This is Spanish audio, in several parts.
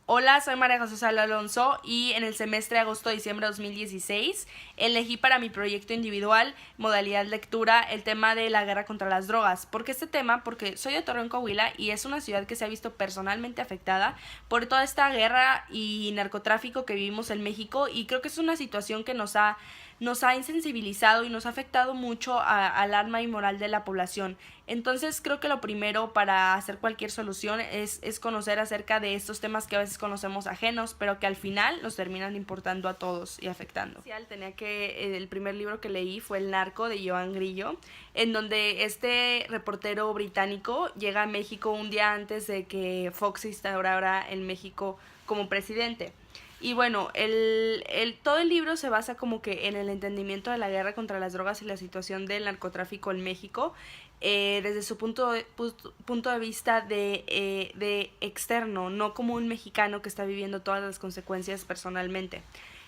Hola, soy María José Sala Alonso y en el semestre agosto-diciembre de 2016 elegí para mi proyecto individual, modalidad lectura, el tema de la guerra contra las drogas. ¿Por qué este tema? Porque soy de Torreón, Coahuila y es una ciudad que se ha visto personalmente afectada por toda esta guerra y narcotráfico que vivimos en México, y creo que es una situación que nos ha insensibilizado y nos ha afectado mucho al alma y moral de la población. Entonces creo que lo primero para hacer cualquier solución es conocer acerca de estos temas que a veces conocemos ajenos, pero que al final nos terminan importando a todos y afectando. El primer libro que leí fue El Narco de Joan Grillo, en donde este reportero británico llega a México un día antes de que Fox se instaurara en México como presidente. Y bueno, todo el libro se basa como que en el entendimiento de la guerra contra las drogas y la situación del narcotráfico en México, desde su punto de vista de externo, no como un mexicano que está viviendo todas las consecuencias personalmente.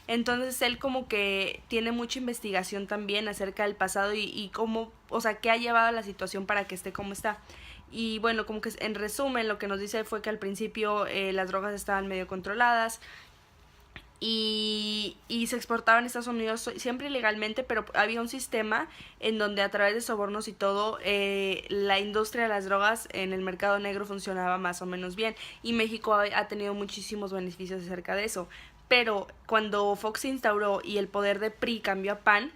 Entonces él como que tiene mucha investigación también acerca del pasado y cómo, o sea, qué ha llevado a la situación para que esté como está. Y bueno, como que en resumen lo que nos dice fue que al principio las drogas estaban medio controladas, y se exportaban a Estados Unidos siempre ilegalmente, pero había un sistema en donde a través de sobornos y todo, la industria de las drogas en el mercado negro funcionaba más o menos bien, y México ha tenido muchísimos beneficios acerca de eso. Pero cuando Fox se instauró y el poder de PRI cambió a PAN,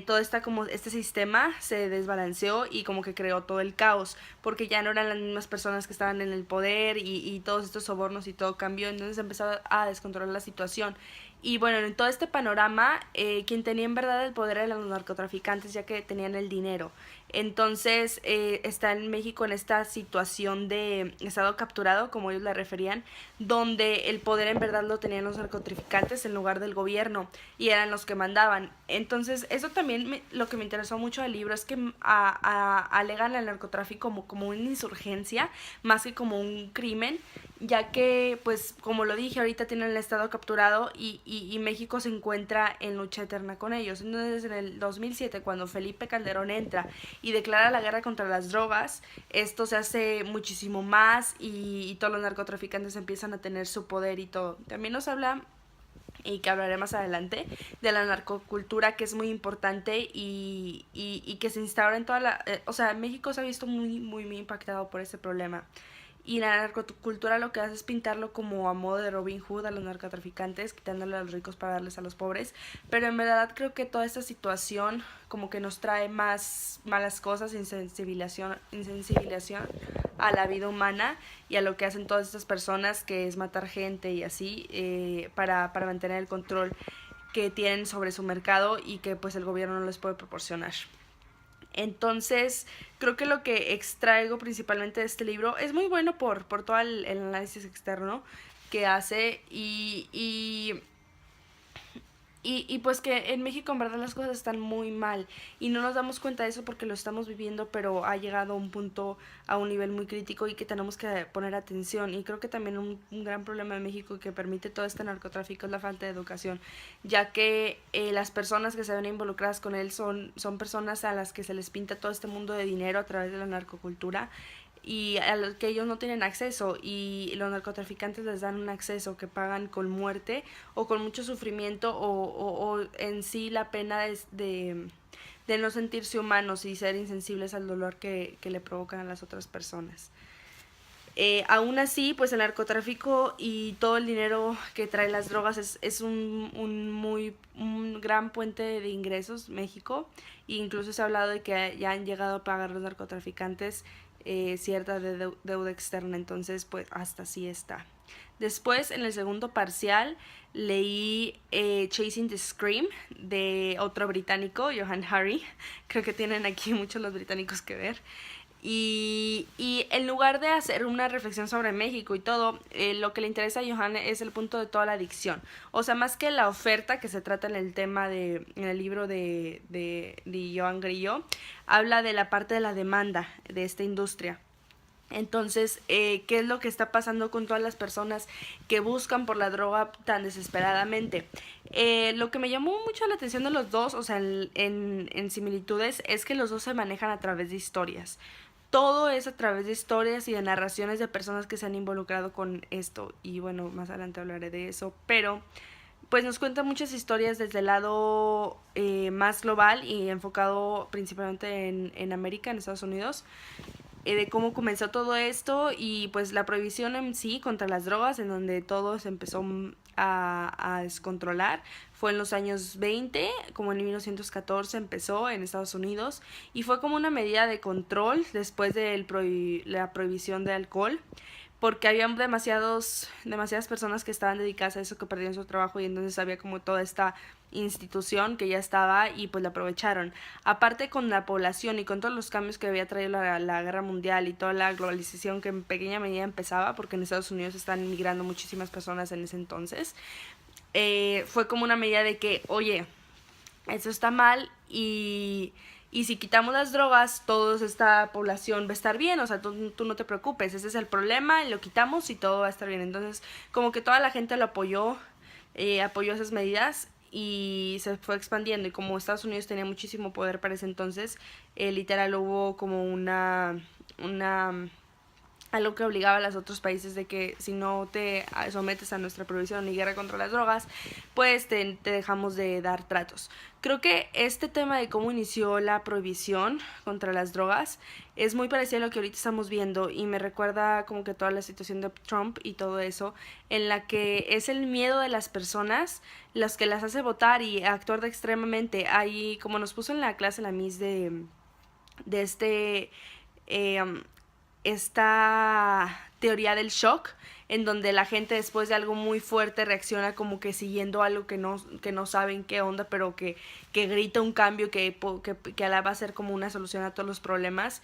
todo este sistema se desbalanceó y como que creó todo el caos, porque ya no eran las mismas personas que estaban en el poder, y todos estos sobornos y todo cambió. Entonces empezó a descontrolar la situación. Y bueno, en todo este panorama, quien tenía en verdad el poder eran los narcotraficantes, ya que tenían el dinero. Entonces está en México en esta situación de estado capturado, como ellos la referían, donde el poder en verdad lo tenían los narcotraficantes en lugar del gobierno, y eran los que mandaban. Entonces eso también lo que me interesó mucho del libro es que alegan al narcotráfico como una insurgencia más que como un crimen, ya que pues como lo dije ahorita tienen el estado capturado, y México se encuentra en lucha eterna con ellos. Entonces en el 2007, cuando Felipe Calderón entra y declara la guerra contra las drogas, esto se hace muchísimo más, y todos los narcotraficantes empiezan a tener su poder y todo. También nos habla, y que hablaré más adelante, de la narcocultura, que es muy importante y que se instaura en toda la... o sea, México se ha visto muy impactado por ese problema. Y la narcocultura lo que hace es pintarlo como a modo de Robin Hood a los narcotraficantes, quitándole a los ricos para darles a los pobres. Pero en verdad creo que toda esta situación como que nos trae más malas cosas, insensibilización a la vida humana y a lo que hacen todas estas personas, que es matar gente y así, para mantener el control que tienen sobre su mercado y que pues el gobierno no les puede proporcionar. Entonces, creo que lo que extraigo principalmente de este libro es muy bueno por todo el análisis externo que hace, y pues que en México en verdad las cosas están muy mal y no nos damos cuenta de eso porque lo estamos viviendo, pero ha llegado a un punto, a un nivel muy crítico, y que tenemos que poner atención. Y creo que también un gran problema de México que permite todo este narcotráfico es la falta de educación, ya que las personas que se ven involucradas con él son personas a las que se les pinta todo este mundo de dinero a través de la narcocultura, y a los que ellos no tienen acceso, y los narcotraficantes les dan un acceso que pagan con muerte o con mucho sufrimiento, o en sí la pena de no sentirse humanos y ser insensibles al dolor que le provocan a las otras personas. Aún así, pues el narcotráfico y todo el dinero que trae las drogas es un gran puente de ingresos México, e incluso se ha hablado de que ya han llegado a pagar los narcotraficantes cierta deuda externa. Entonces pues hasta así está. Después, en el segundo parcial, leí Chasing the Scream de otro británico, Johan Hari. Creo que tienen aquí muchos los británicos que ver. Y en lugar de hacer una reflexión sobre México y todo, lo que le interesa a Johan es el punto de toda la adicción. O sea, más que la oferta que se trata en el tema en el libro de Joan Grillo, habla de la parte de la demanda de esta industria. Entonces, ¿qué es lo que está pasando con todas las personas que buscan por la droga tan desesperadamente? Lo que me llamó mucho la atención de los dos, o sea, en similitudes, es que los dos se manejan a través de historias. todo es a través de historias y de narraciones de personas que se han involucrado con esto. Y bueno, más adelante hablaré de eso. Pero pues nos cuenta muchas historias desde el lado más global y enfocado principalmente en América, en Estados Unidos, de cómo comenzó todo esto y pues la prohibición en sí contra las drogas, en donde todo se empezó a descontrolar. Fue en los años 20, como en 1914 empezó en Estados Unidos, y fue como una medida de control después de la prohibición de alcohol, porque había demasiadas personas que estaban dedicadas a eso, que perdieron su trabajo, y entonces había como toda esta institución que ya estaba y pues la aprovecharon. Aparte, con la población y con todos los cambios que había traído la guerra mundial y toda la globalización que en pequeña medida empezaba, porque en Estados Unidos están inmigrando muchísimas personas en ese entonces, fue como una medida de que, oye, eso está mal, y si quitamos las drogas, toda esta población va a estar bien, o sea, tú no te preocupes, ese es el problema, lo quitamos y todo va a estar bien. Entonces, como que toda la gente lo apoyó esas medidas y se fue expandiendo. Y como Estados Unidos tenía muchísimo poder para ese entonces, literal hubo como una algo que obligaba a los otros países de que si no te sometes a nuestra prohibición y guerra contra las drogas, pues te dejamos de dar tratos. Creo que este tema de cómo inició la prohibición contra las drogas es muy parecido a lo que ahorita estamos viendo, y me recuerda como que toda la situación de Trump y todo eso, en la que es el miedo de las personas las que las hace votar y actuar de extremadamente. Ahí, como nos puso en la clase la Miss de eh, esta teoría del shock, en donde la gente después de algo muy fuerte reacciona como que siguiendo algo que no saben qué onda, pero que grita un cambio que va a ser como una solución a todos los problemas.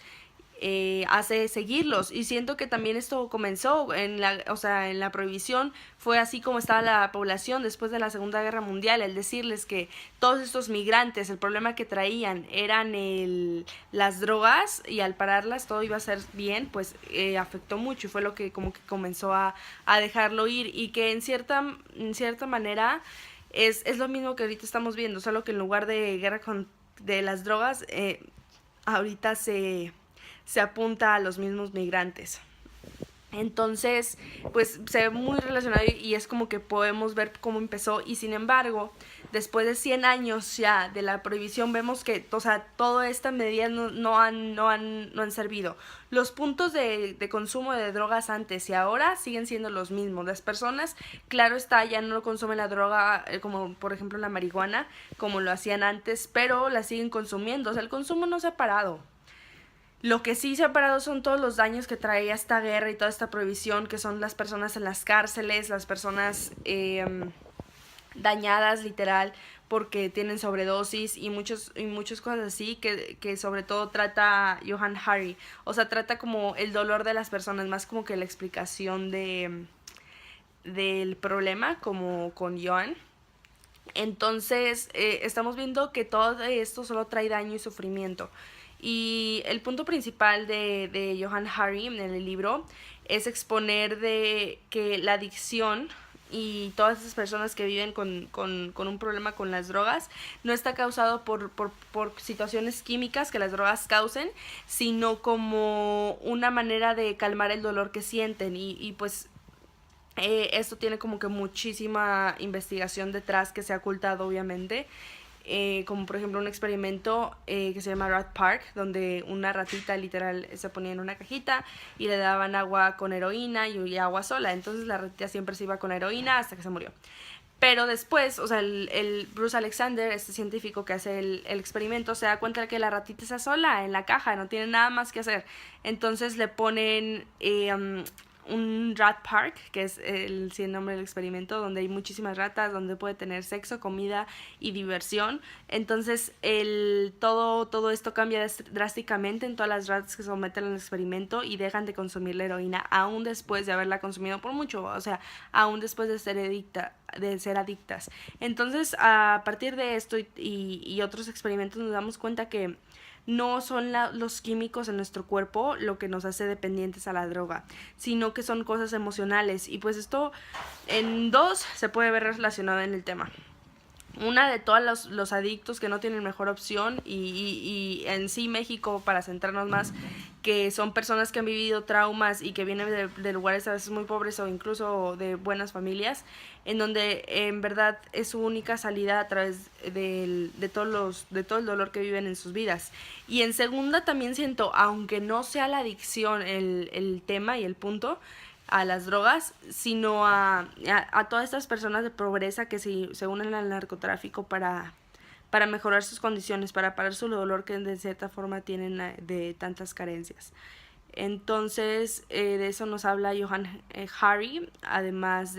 Hace seguirlos, y siento que también esto comenzó en la prohibición. Fue así como estaba la población después de la Segunda Guerra Mundial, el decirles que todos estos migrantes, el problema que traían eran las drogas, y al pararlas todo iba a ser bien, pues afectó mucho, y fue lo que como que comenzó a dejarlo ir, y que en cierta manera es lo mismo que ahorita estamos viendo, solo que en lugar de de las drogas, ahorita se apunta a los mismos migrantes. Entonces, pues se ve muy relacionado, y es como que podemos ver cómo empezó. Y sin embargo, después de 100 años ya de la prohibición, vemos que, o sea, todas estas medidas no han servido. Los puntos de consumo de drogas antes y ahora siguen siendo los mismos. Las personas, claro está, ya no consumen la droga, como por ejemplo la marihuana, como lo hacían antes, pero la siguen consumiendo. O sea, el consumo no se ha parado. Lo que sí se ha parado son todos los daños que traía esta guerra y toda esta prohibición, que son las personas en las cárceles, las personas dañadas literal porque tienen sobredosis, y muchas cosas así, que sobre todo trata Johann Hari. O sea, trata como el dolor de las personas, más como que la explicación del problema, como con Johann. Entonces, estamos viendo que todo esto solo trae daño y sufrimiento. Y el punto principal de Johann Hari en el libro es exponer de que la adicción y todas esas personas que viven con un problema con las drogas no está causado por situaciones químicas que las drogas causen, sino como una manera de calmar el dolor que sienten. Y pues esto tiene como que muchísima investigación detrás que se ha ocultado, obviamente. Como por ejemplo un experimento que se llama Rat Park, donde una ratita literal se ponía en una cajita y le daban agua con heroína y agua sola. Entonces la ratita siempre se iba con heroína hasta que se murió. Pero después, o sea, el Bruce Alexander, este científico que hace el experimento, se da cuenta de que la ratita está sola en la caja, no tiene nada más que hacer. Entonces le ponen un rat park, que es el nombre del experimento, donde hay muchísimas ratas, donde puede tener sexo, comida y diversión. Entonces todo esto cambia drásticamente en todas las ratas que se someten al experimento y dejan de consumir la heroína, aún después de haberla consumido por mucho, o sea, aún después de ser adictas. Entonces, a partir de esto y otros experimentos, nos damos cuenta que no son los químicos en nuestro cuerpo lo que nos hace dependientes a la droga, sino que son cosas emocionales. Y pues esto en dos se puede ver relacionado en el tema. una de todos los adictos que no tienen mejor opción y en sí México, para centrarnos más, que son personas que han vivido traumas y que vienen de lugares a veces muy pobres o incluso de buenas familias, en donde en verdad es su única salida a través de todo el dolor que viven en sus vidas. Y en segunda también siento, aunque no sea la adicción el tema y el punto, a las drogas, sino a todas estas personas de pobreza que se unen al narcotráfico para mejorar sus condiciones, para parar su dolor que de cierta forma tienen de tantas carencias. Entonces, de eso nos habla Johann Hari, además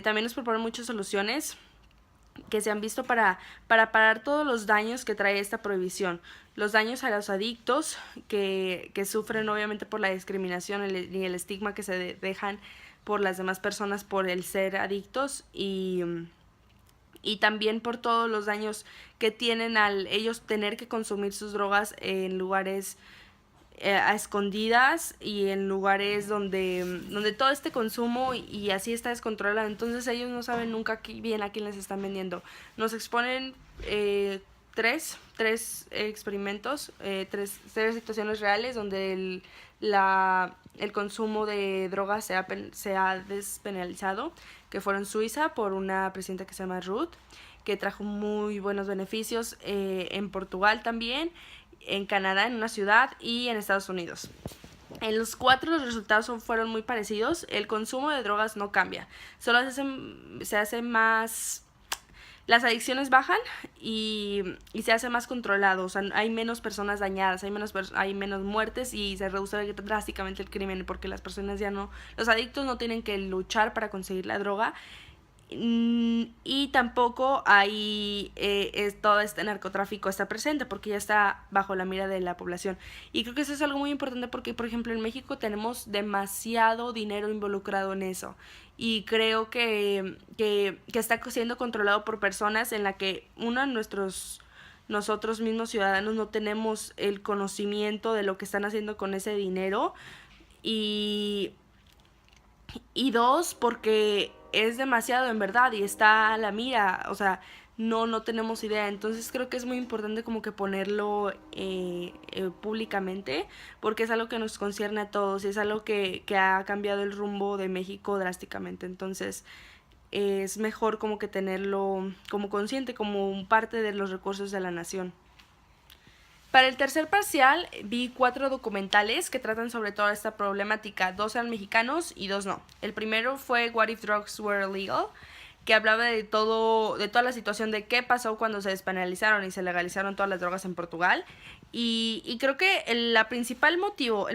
también nos propone muchas soluciones que se han visto para parar todos los daños que trae esta prohibición. Los daños a los adictos que sufren obviamente por la discriminación y el estigma que se dejan por las demás personas por el ser adictos y también por todos los daños que tienen al ellos tener que consumir sus drogas en lugares a escondidas y en lugares donde todo este consumo y así está descontrolado. Entonces ellos no saben nunca bien a quién les están vendiendo. Nos exponen tres experimentos, tres situaciones reales donde el consumo de drogas se ha despenalizado, que fueron Suiza por una presidenta que se llama Ruth, que trajo muy buenos beneficios, en Portugal también, en Canadá, en una ciudad, y en Estados Unidos. En los cuatro los resultados fueron muy parecidos. El consumo de drogas no cambia, solo se hace más... Las adicciones bajan y se hace más controlado, o sea, hay menos personas dañadas, hay menos muertes y se reduce drásticamente el crimen porque las personas ya no... Los adictos no tienen que luchar para conseguir la droga. Y tampoco hay todo este narcotráfico está presente porque ya está bajo la mira de la población, y creo que eso es algo muy importante porque por ejemplo en México tenemos demasiado dinero involucrado en eso y creo que está siendo controlado por personas en la que nosotros mismos ciudadanos no tenemos el conocimiento de lo que están haciendo con ese dinero, y dos, porque es demasiado en verdad y está a la mira, o sea, no tenemos idea. Entonces creo que es muy importante como que ponerlo públicamente, porque es algo que nos concierne a todos y es algo que ha cambiado el rumbo de México drásticamente. Entonces es mejor como que tenerlo como consciente, como parte de los recursos de la nación. Para el tercer parcial vi 4 documentales que tratan sobre toda esta problemática. 2 eran mexicanos y 2 no. El primero fue What If Drugs Were Legal, que hablaba de toda la situación de qué pasó cuando se despenalizaron y se legalizaron todas las drogas en Portugal. Y creo que el principal motivo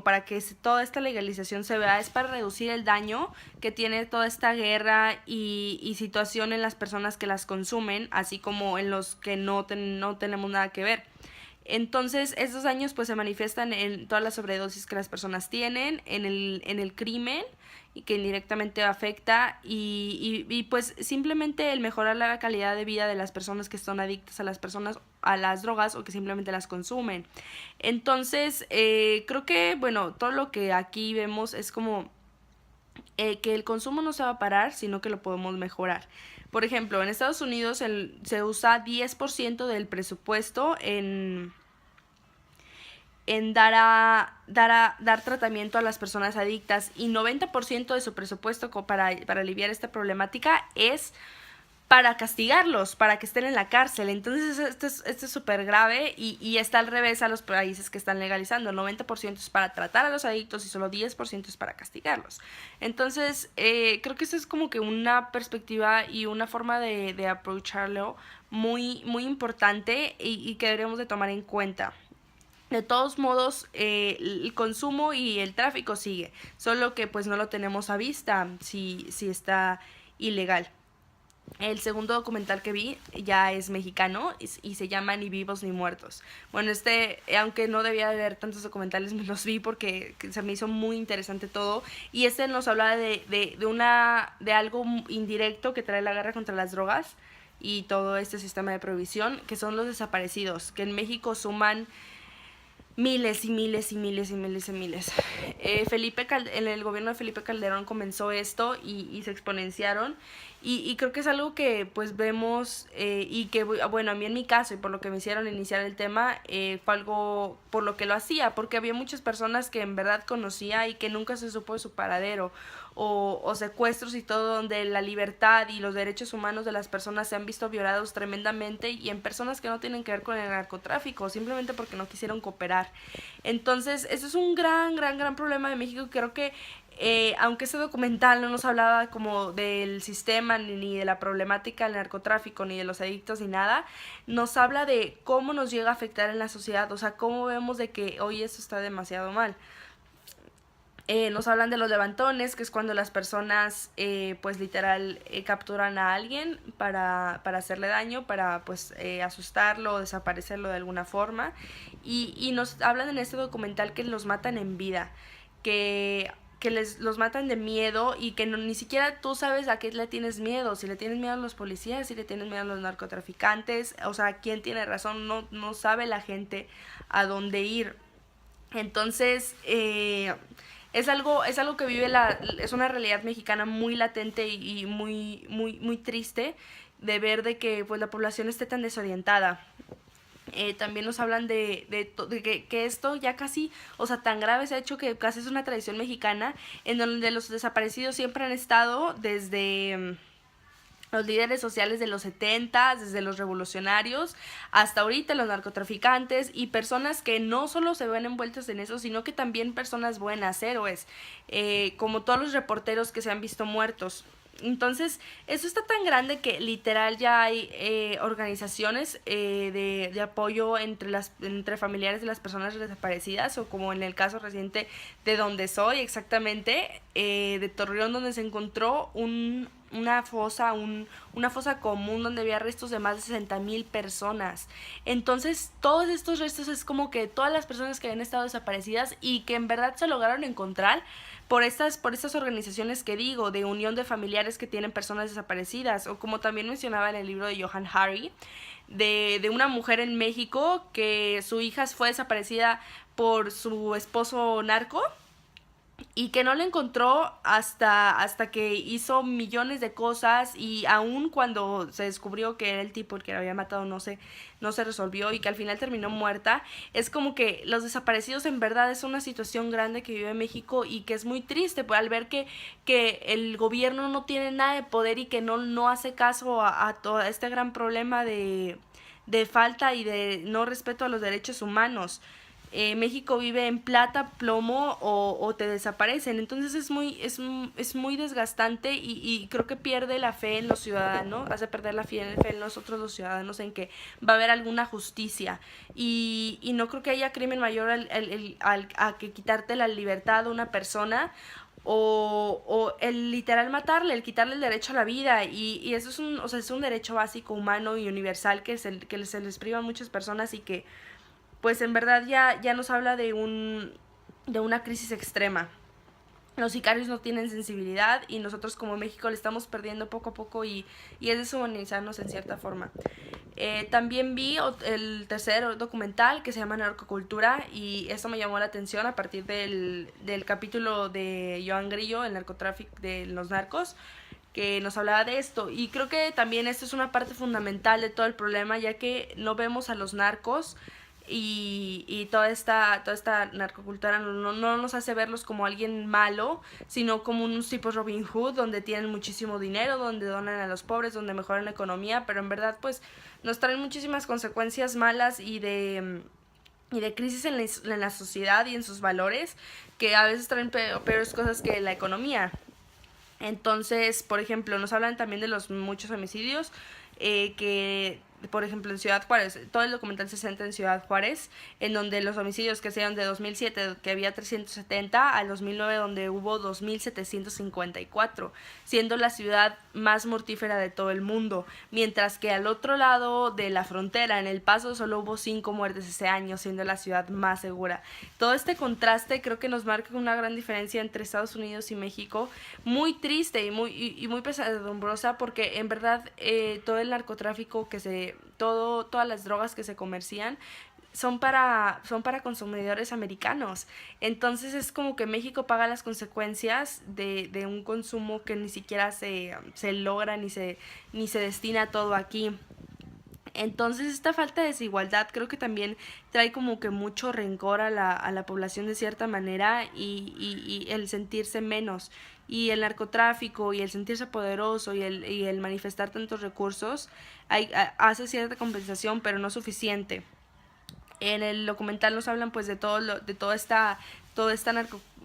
para que toda esta legalización se vea es para reducir el daño que tiene toda esta guerra y situación en las personas que las consumen, así como en los que no tenemos nada que ver. Entonces, estos daños pues se manifiestan en todas las sobredosis que las personas tienen, en el crimen, y que indirectamente afecta, y pues simplemente el mejorar la calidad de vida de las personas que son adictas a las drogas o que simplemente las consumen. Entonces, creo que, bueno, todo lo que aquí vemos es como que el consumo no se va a parar, sino que lo podemos mejorar. Por ejemplo, en Estados Unidos se usa 10% del presupuesto en dar tratamiento a las personas adictas, y 90% de su presupuesto para aliviar esta problemática es para castigarlos, para que estén en la cárcel. Entonces esto es súper grave y está al revés a los países que están legalizando. 90% es para tratar a los adictos y solo 10% es para castigarlos. Entonces creo que esto es como que una perspectiva y una forma de aprovecharlo muy, muy importante y que deberíamos de tomar en cuenta. De todos modos, el consumo y el tráfico sigue, solo que pues no lo tenemos a vista si está ilegal. El segundo documental que vi ya es mexicano y se llama Ni vivos ni muertos. Bueno, aunque no debía de ver tantos documentales, me los vi porque se me hizo muy interesante todo. Y nos habla de algo indirecto que trae la guerra contra las drogas y todo este sistema de prohibición, que son los desaparecidos, que en México suman Miles y miles y miles y miles y miles. En el gobierno de Felipe Calderón comenzó esto y se exponenciaron y creo que es algo que pues vemos y que bueno, a mí en mi caso y por lo que me hicieron iniciar el tema fue algo por lo que lo hacía, porque había muchas personas que en verdad conocía y que nunca se supo de su paradero o secuestros y todo donde la libertad y los derechos humanos de las personas se han visto violados tremendamente y en personas que no tienen que ver con el narcotráfico, simplemente porque no quisieron cooperar. Entonces, eso es un gran problema de México. Creo que aunque ese documental no nos hablaba como del sistema ni de la problemática del narcotráfico ni de los adictos ni nada, nos habla de cómo nos llega a afectar en la sociedad, o sea, cómo vemos de que hoy eso está demasiado mal. Nos hablan de los levantones, que es cuando las personas, pues literal, capturan a alguien para hacerle daño, para pues asustarlo o desaparecerlo de alguna forma. Y nos hablan en este documental que los matan en vida, que los matan de miedo y que no, ni siquiera tú sabes a qué le tienes miedo, si le tienes miedo a los policías, si le tienes miedo a los narcotraficantes, o sea, quién tiene razón, no sabe la gente a dónde ir. Entonces, es algo que es una realidad mexicana muy latente y muy triste de ver de que pues la población esté tan desorientada. También nos hablan de que esto ya casi, o sea, tan grave se ha hecho que casi es una tradición mexicana en donde los desaparecidos siempre han estado desde los líderes sociales de los 70, desde los revolucionarios hasta ahorita los narcotraficantes y personas que no solo se ven envueltas en eso, sino que también personas buenas, héroes, como todos los reporteros que se han visto muertos. Entonces, eso está tan grande que literal ya hay organizaciones de apoyo entre familiares de las personas desaparecidas, o como en el caso reciente de donde soy, exactamente, de Torreón, donde se encontró una fosa común donde había restos de más de 60,000 personas. Entonces, todos estos restos es como que todas las personas que habían estado desaparecidas y que en verdad se lograron encontrar por estas organizaciones que digo, de unión de familiares que tienen personas desaparecidas, o como también mencionaba en el libro de Johann Hari, de una mujer en México que su hija fue desaparecida por su esposo narco y que no la encontró hasta que hizo millones de cosas y aún cuando se descubrió que era el tipo el que la había matado no se resolvió y que al final terminó muerta. Es como que los desaparecidos en verdad es una situación grande que vive México y que es muy triste pues, al ver que el gobierno no tiene nada de poder y que no hace caso a todo este gran problema de falta y de no respeto a los derechos humanos. México vive en plata, plomo o te desaparecen. Entonces es muy desgastante y creo que pierde la fe en los ciudadanos, hace perder la fe en nosotros los ciudadanos en que va a haber alguna justicia. Y no creo que haya crimen mayor a que quitarte la libertad a una persona o el literal matarle, el quitarle el derecho a la vida y eso es un derecho básico, humano y universal que se les priva a muchas personas y que pues en verdad ya nos habla de una crisis extrema. Los sicarios no tienen sensibilidad y nosotros como México le estamos perdiendo poco a poco y es deshumanizarnos en cierta forma. También vi el tercer documental que se llama Narcocultura y eso me llamó la atención a partir del capítulo de Joan Grillo, el narcotráfico de los narcos, que nos hablaba de esto y creo que también esto es una parte fundamental de todo el problema ya que no vemos a los narcos y toda esta narcocultura no nos hace verlos como alguien malo, sino como unos tipos Robin Hood, donde tienen muchísimo dinero, donde donan a los pobres, donde mejoran la economía, pero en verdad pues nos traen muchísimas consecuencias malas y de crisis en la sociedad y en sus valores, que a veces traen peores cosas que la economía. Entonces, por ejemplo, nos hablan también de los muchos homicidios que por ejemplo en Ciudad Juárez, todo el documental se centra en Ciudad Juárez, en donde los homicidios que se dieron de 2007, que había 370, al 2009 donde hubo 2,754, siendo la ciudad más mortífera de todo el mundo, mientras que al otro lado de la frontera, en El Paso, solo hubo 5 muertes ese año, siendo la ciudad más segura. Todo este contraste creo que nos marca una gran diferencia entre Estados Unidos y México, muy triste y muy pesadumbrosa, porque en verdad todo el narcotráfico todas las drogas que se comercian son para consumidores americanos. Entonces es como que México paga las consecuencias de un consumo que ni siquiera se logra ni se destina todo aquí. Entonces esta falta de desigualdad creo que también trae como que mucho rencor a la población de cierta manera y el sentirse menos y el narcotráfico y el sentirse poderoso y el manifestar tantos recursos hace cierta compensación pero no suficiente. En el documental nos hablan pues de de toda esta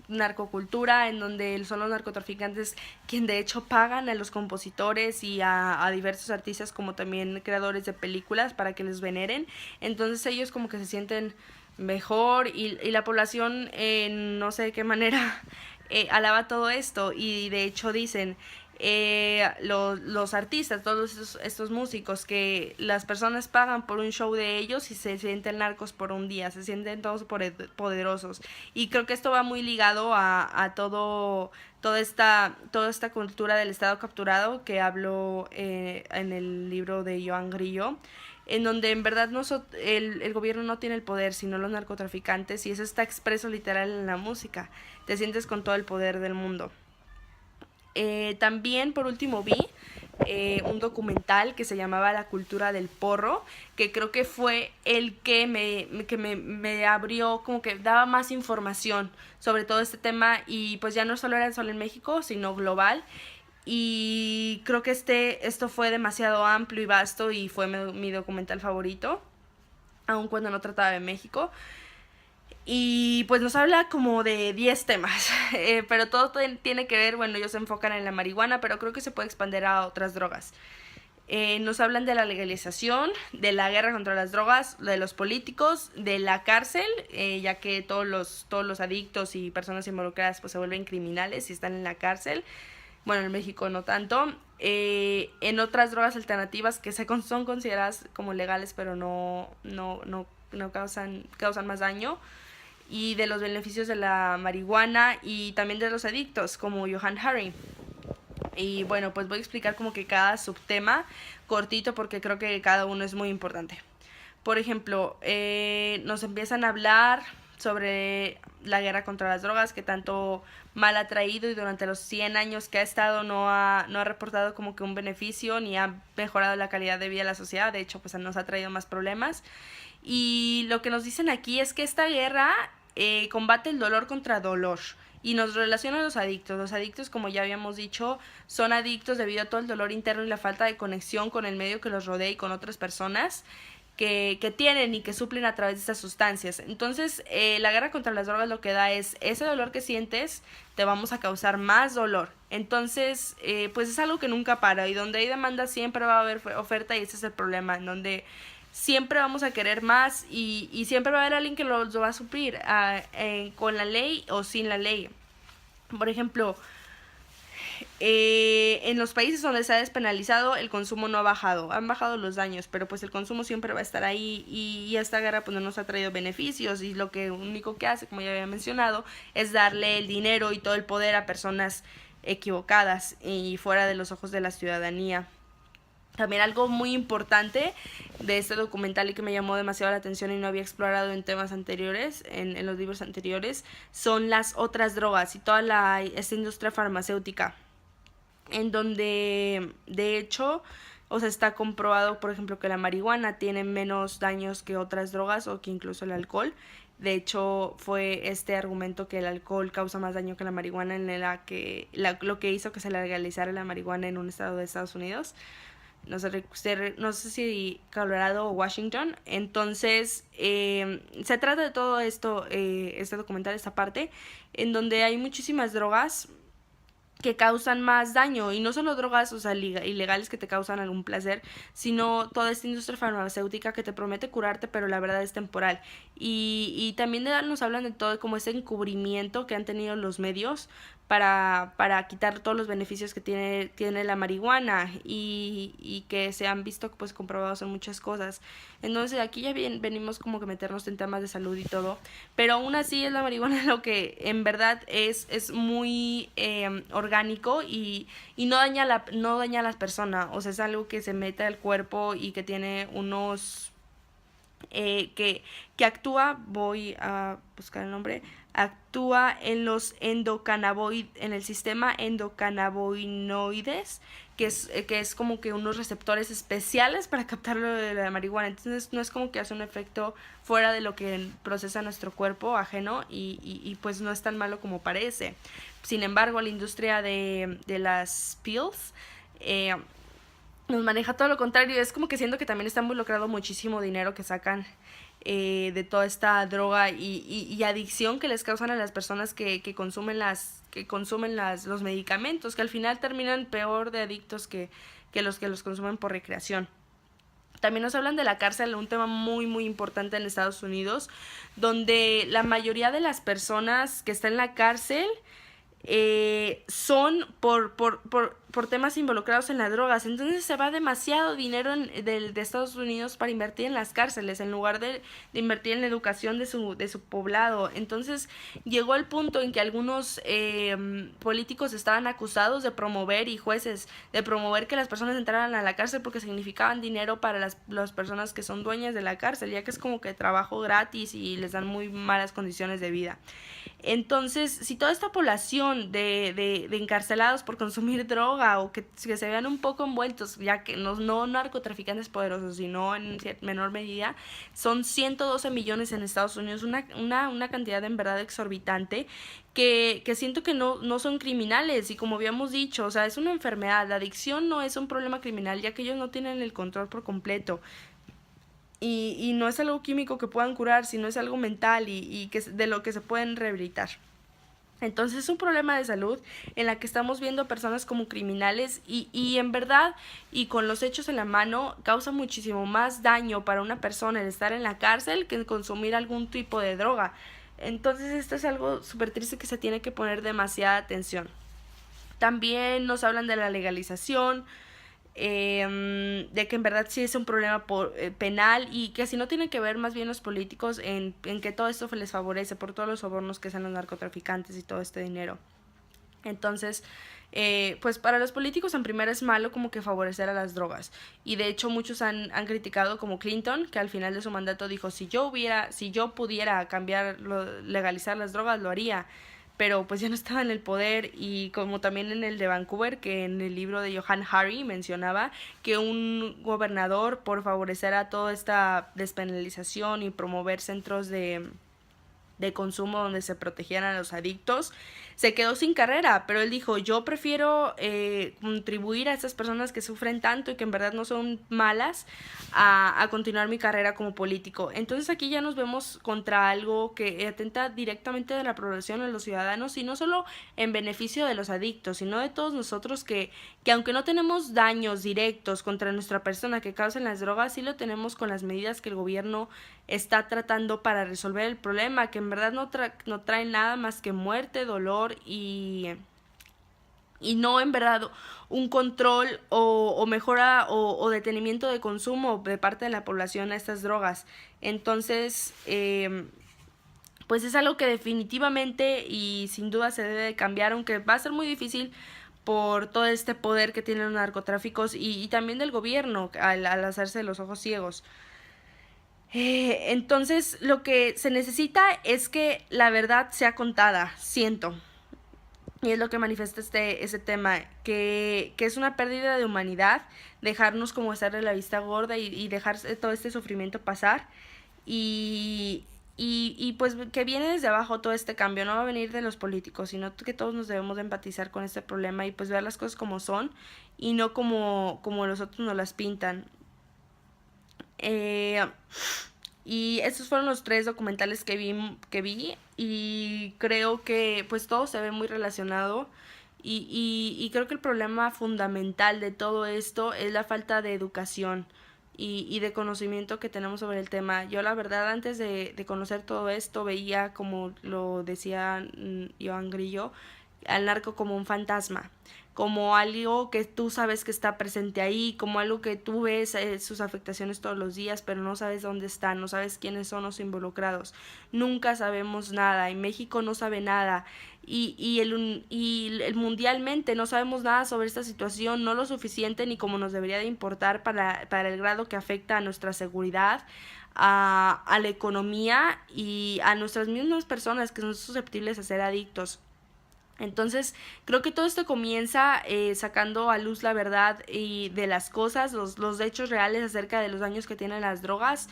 narcocultura en donde son los narcotraficantes quien de hecho pagan a los compositores y a diversos artistas como también creadores de películas para que les veneren. Entonces ellos como que se sienten mejor y la población no sé de qué manera alaba todo esto y de hecho dicen los artistas, todos estos músicos, que las personas pagan por un show de ellos y se sienten narcos por un día, se sienten todos poderosos. Y creo que esto va muy ligado a toda esta cultura del Estado capturado que hablo en el libro de Joan Grillo, en donde en verdad el gobierno no tiene el poder, sino los narcotraficantes, y eso está expreso literal en la música. Te sientes con todo el poder del mundo. También por último vi un documental que se llamaba La cultura del porro, que creo que fue el que me abrió, como que daba más información sobre todo este tema y pues ya no solo era solo en México, sino global. Y creo que esto fue demasiado amplio y vasto y fue mi documental favorito, aun cuando no trataba de México. Y pues nos habla como de 10 temas, pero todo tiene que ver, bueno, ellos se enfocan en la marihuana, pero creo que se puede expandir a otras drogas. Nos hablan de la legalización, de la guerra contra las drogas, de los políticos, de la cárcel, ya que todos los adictos y personas involucradas pues se vuelven criminales y están en la cárcel. Bueno, en México no tanto. En otras drogas alternativas que son consideradas como legales, pero no causan más daño, y de los beneficios de la marihuana y también de los adictos como Johan Hari. Y bueno, pues voy a explicar como que cada subtema cortito porque creo que cada uno es muy importante. Por ejemplo, nos empiezan a hablar sobre la guerra contra las drogas que tanto mal ha traído y durante los 100 años que ha estado no ha reportado como que un beneficio ni ha mejorado la calidad de vida de la sociedad. De hecho, pues nos ha traído más problemas. Y lo que nos dicen aquí es que esta guerra combate el dolor contra dolor y nos relaciona a los adictos. Los adictos, como ya habíamos dicho, son adictos debido a todo el dolor interno y la falta de conexión con el medio que los rodea y con otras personas que tienen y que suplen a través de estas sustancias. Entonces, la guerra contra las drogas lo que da es ese dolor que sientes, te vamos a causar más dolor. Entonces, pues es algo que nunca para, y donde hay demanda siempre va a haber oferta, y ese es el problema, en donde siempre vamos a querer más y siempre va a haber alguien que lo va a suplir con la ley o sin la ley. Por ejemplo, en los países donde se ha despenalizado el consumo no ha bajado, han bajado los daños, pero pues el consumo siempre va a estar ahí y esta guerra pues no nos ha traído beneficios y lo que único que hace, como ya había mencionado, es darle el dinero y todo el poder a personas equivocadas y fuera de los ojos de la ciudadanía. También algo muy importante de este documental y que me llamó demasiado la atención y no había explorado en temas anteriores, en los libros anteriores, son las otras drogas y toda esta industria farmacéutica, en donde de hecho, o sea, está comprobado, por ejemplo, que la marihuana tiene menos daños que otras drogas o que incluso el alcohol. De hecho, fue este argumento que el alcohol causa más daño que la marihuana lo que hizo que se legalizara la marihuana en un estado de Estados Unidos. No sé si Colorado o Washington. Entonces, se trata de todo esto, este documental, esta parte, en donde hay muchísimas drogas que causan más daño, y no solo drogas, o sea, ilegales que te causan algún placer, sino toda esta industria farmacéutica que te promete curarte, pero la verdad es temporal. Y también nos hablan de todo como ese encubrimiento que han tenido los medios para quitar todos los beneficios que tiene la marihuana y que se han visto pues comprobados en muchas cosas. Entonces aquí ya venimos como que meternos en temas de salud y todo, pero aún así es la marihuana lo que en verdad es muy orgánico y no daña a las personas, o sea, es algo que se mete al cuerpo y que tiene que actúa, voy a buscar el nombre, actúa en los en el sistema endocannabinoides, que es como que unos receptores especiales para captar lo de la marihuana. Entonces no es como que hace un efecto fuera de lo que procesa nuestro cuerpo, ajeno, y pues no es tan malo como parece. Sin embargo, la industria de las pills nos maneja todo lo contrario. Es como que siento que también está involucrado muchísimo dinero que sacan de toda esta droga y adicción que les causan a las personas que consumen los medicamentos, que al final terminan peor de adictos que los consumen por recreación. También nos hablan de la cárcel, un tema muy muy importante en Estados Unidos, donde la mayoría de las personas que están en la cárcel son por temas involucrados en las drogas. Entonces se va demasiado dinero de Estados Unidos para invertir en las cárceles en lugar de invertir en la educación de su poblado. Entonces llegó el punto en que algunos políticos estaban acusados de promover, y jueces, de promover que las personas entraran a la cárcel porque significaban dinero para las personas que son dueñas de la cárcel, ya que es como que trabajo gratis y les dan muy malas condiciones de vida. Entonces, si toda esta población de encarcelados por consumir droga o que se vean un poco envueltos, ya que no narcotraficantes poderosos, sino en menor medida, son 112 millones en Estados Unidos, una cantidad en verdad exorbitante, que siento que no son criminales, y como habíamos dicho, o sea, es una enfermedad. La adicción no es un problema criminal, ya que ellos no tienen el control por completo. Y no es algo químico que puedan curar, sino es algo mental y que de lo que se pueden rehabilitar. Entonces es un problema de salud en la que estamos viendo personas como criminales y en verdad, y con los hechos en la mano, causa muchísimo más daño para una persona el estar en la cárcel que consumir algún tipo de droga. Entonces esto es algo súper triste que se tiene que poner demasiada atención. También nos hablan de la legalización, de que en verdad sí es un problema penal, y que si no tienen que ver más bien los políticos en que todo esto les favorece por todos los sobornos que hacen los narcotraficantes y todo este dinero. Entonces, pues para los políticos en primera es malo como que favorecer a las drogas, y de hecho muchos han criticado, como Clinton, que al final de su mandato dijo, si yo pudiera legalizar las drogas, lo haría, pero pues ya no estaba en el poder. Y como también en el de Vancouver, que en el libro de Johann Hari mencionaba que un gobernador, por favorecer a toda esta despenalización y promover centros de consumo donde se protegieran a los adictos, se quedó sin carrera, pero él dijo, yo prefiero contribuir a estas personas que sufren tanto y que en verdad no son malas a continuar mi carrera como político. Entonces aquí ya nos vemos contra algo que atenta directamente de la población, de los ciudadanos, y no solo en beneficio de los adictos, sino de todos nosotros que aunque no tenemos daños directos contra nuestra persona que causan las drogas, sí lo tenemos con las medidas que el gobierno está tratando para resolver el problema, que en verdad no trae nada más que muerte, dolor y no en verdad un control o mejora o detenimiento de consumo de parte de la población a estas drogas. Entonces, pues es algo que definitivamente y sin duda se debe de cambiar, aunque va a ser muy difícil por todo este poder que tienen los narcotráficos y también del gobierno al hacerse los ojos ciegos. Entonces, lo que se necesita es que la verdad sea contada, siento. Y es lo que manifiesta ese tema, que es una pérdida de humanidad, dejarnos como estar en la vista gorda y dejar todo este sufrimiento pasar. Y pues que viene desde abajo todo este cambio, no va a venir de los políticos, sino que todos nos debemos de empatizar con este problema y pues ver las cosas como son y no como los otros nos las pintan. Eh, y estos fueron los 3 documentales que vi y creo que pues todo se ve muy relacionado y creo que el problema fundamental de todo esto es la falta de educación y de conocimiento que tenemos sobre el tema. Yo la verdad antes de conocer todo esto veía, como lo decía Joan Grillo, al narco como un fantasma, como algo que tú sabes que está presente ahí, como algo que tú ves sus afectaciones todos los días, pero no sabes dónde están, no sabes quiénes son los involucrados. Nunca sabemos nada, y México no sabe nada, y mundialmente no sabemos nada sobre esta situación, no lo suficiente ni como nos debería de importar para el grado que afecta a nuestra seguridad, a la economía y a nuestras mismas personas que son susceptibles a ser adictos. Entonces, creo que todo esto comienza sacando a luz la verdad y de las cosas, los hechos reales acerca de los daños que tienen las drogas,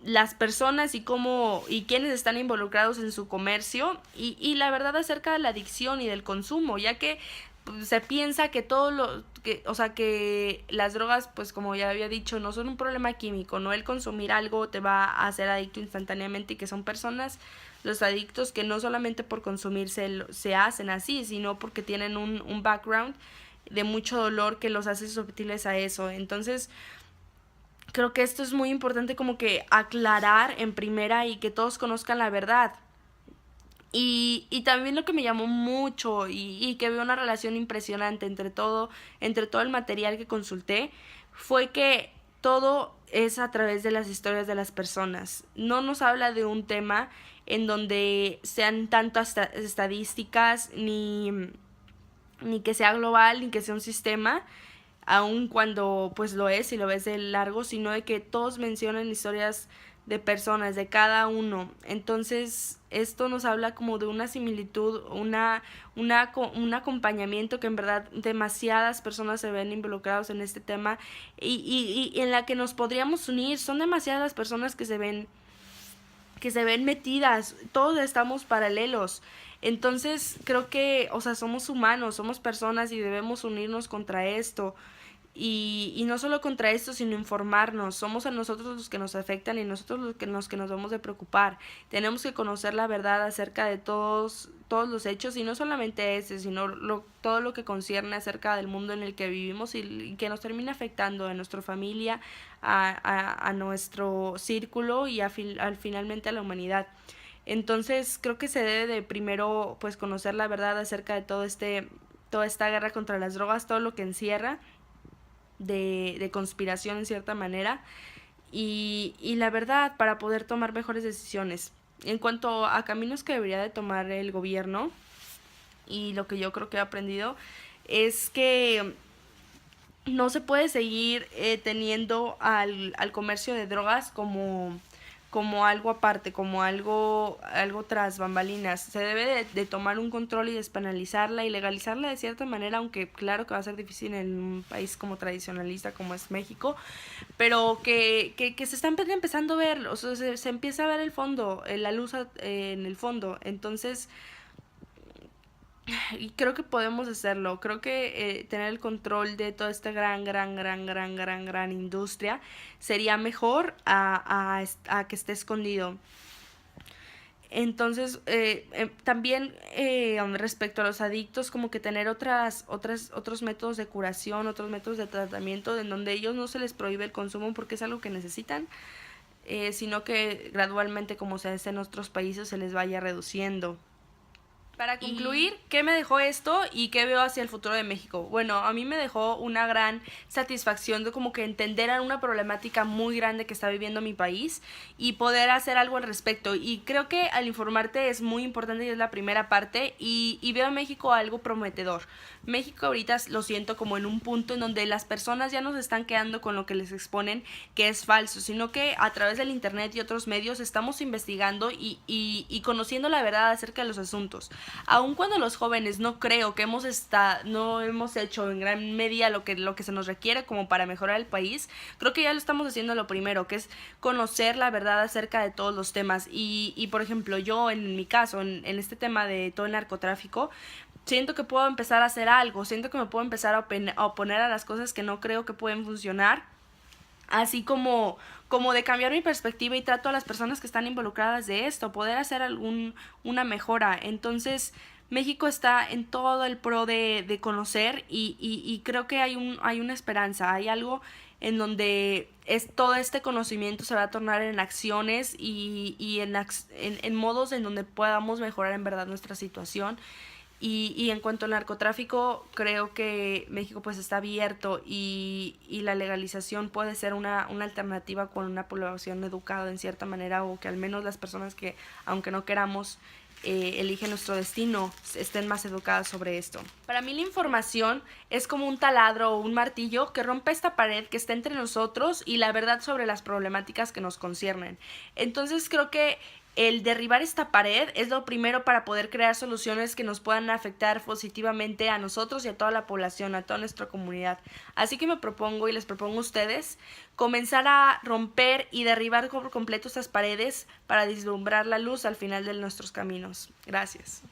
las personas y cómo y quiénes están involucrados en su comercio y la verdad acerca de la adicción y del consumo, ya que pues, se piensa que todo lo que, o sea, que las drogas, pues como ya había dicho, no son un problema químico, no el consumir algo te va a hacer adicto instantáneamente y que son personas los adictos que no solamente por consumir se hacen así, sino porque tienen un background de mucho dolor que los hace susceptibles a eso. Entonces, creo que esto es muy importante como que aclarar en primera y que todos conozcan la verdad. Y también lo que me llamó mucho y que veo una relación impresionante entre todo el material que consulté, fue que todo es a través de las historias de las personas. No nos habla de un tema en donde sean tantas estadísticas, ni que sea global, ni que sea un sistema, aun cuando pues lo es y lo ves de largo, sino de que todos mencionan historias de personas, de cada uno. Entonces, esto nos habla como de una similitud, un acompañamiento que en verdad demasiadas personas se ven involucrados en este tema y en la que nos podríamos unir. Son demasiadas las personas que se ven metidas, todos estamos paralelos. Entonces creo que, o sea, somos humanos, somos personas y debemos unirnos contra esto. Y no solo contra esto, sino informarnos. Somos a nosotros los que nos afectan y nosotros los que nos debemos de preocupar. Tenemos que conocer la verdad acerca de todos los hechos y no solamente ese, sino todo lo que concierne acerca del mundo en el que vivimos y que nos termina afectando a nuestra familia, a nuestro círculo y finalmente a la humanidad. Entonces creo que se debe de primero pues conocer la verdad acerca de toda esta guerra contra las drogas, todo lo que encierra de conspiración en cierta manera y la verdad para poder tomar mejores decisiones. En cuanto a caminos que debería de tomar el gobierno y lo que yo creo que he aprendido es que no se puede seguir teniendo al comercio de drogas como algo aparte, como algo tras bambalinas. Se debe de tomar un control y despenalizarla y legalizarla de cierta manera, aunque claro que va a ser difícil en un país como tradicionalista como es México, pero que se está empezando a ver, o sea, se empieza a ver el fondo, la luz en el fondo. Entonces, y creo que podemos hacerlo. Creo que tener el control de toda esta gran industria sería mejor a que esté escondido. Entonces, también respecto a los adictos, como que tener otros métodos de curación, otros métodos de tratamiento en donde ellos no se les prohíbe el consumo porque es algo que necesitan, sino que gradualmente, como se hace en otros países, se les vaya reduciendo. Para concluir, ¿qué me dejó esto y qué veo hacia el futuro de México? Bueno, a mí me dejó una gran satisfacción de como que entender una problemática muy grande que está viviendo mi país y poder hacer algo al respecto. Y creo que al informarte es muy importante y es la primera parte y veo a México algo prometedor. México ahorita lo siento como en un punto en donde las personas ya no se están quedando con lo que les exponen que es falso, sino que a través del internet y otros medios estamos investigando y conociendo la verdad acerca de los asuntos. Aun cuando los jóvenes no creo que no hemos hecho en gran medida lo que se nos requiere como para mejorar el país, creo que ya lo estamos haciendo lo primero, que es conocer la verdad acerca de todos los temas. Y por ejemplo, yo en mi caso, en este tema de todo el narcotráfico, siento que puedo empezar a hacer algo, siento que me puedo empezar a oponer a las cosas que no creo que pueden funcionar, así como de cambiar mi perspectiva y trato a las personas que están involucradas de esto, poder hacer una mejora. Entonces, México está en todo el pro de conocer y creo que hay una esperanza, hay algo en donde todo este conocimiento se va a tornar en acciones y en modos en donde podamos mejorar en verdad nuestra situación. Y en cuanto al narcotráfico, creo que México pues está abierto y la legalización puede ser una alternativa con una población educada en cierta manera o que al menos las personas que, aunque no queramos, eligen nuestro destino estén más educadas sobre esto. Para mí la información es como un taladro o un martillo que rompe esta pared que está entre nosotros y la verdad sobre las problemáticas que nos conciernen. Entonces creo que el derribar esta pared es lo primero para poder crear soluciones que nos puedan afectar positivamente a nosotros y a toda la población, a toda nuestra comunidad. Así que me propongo y les propongo a ustedes comenzar a romper y derribar por completo estas paredes para vislumbrar la luz al final de nuestros caminos. Gracias.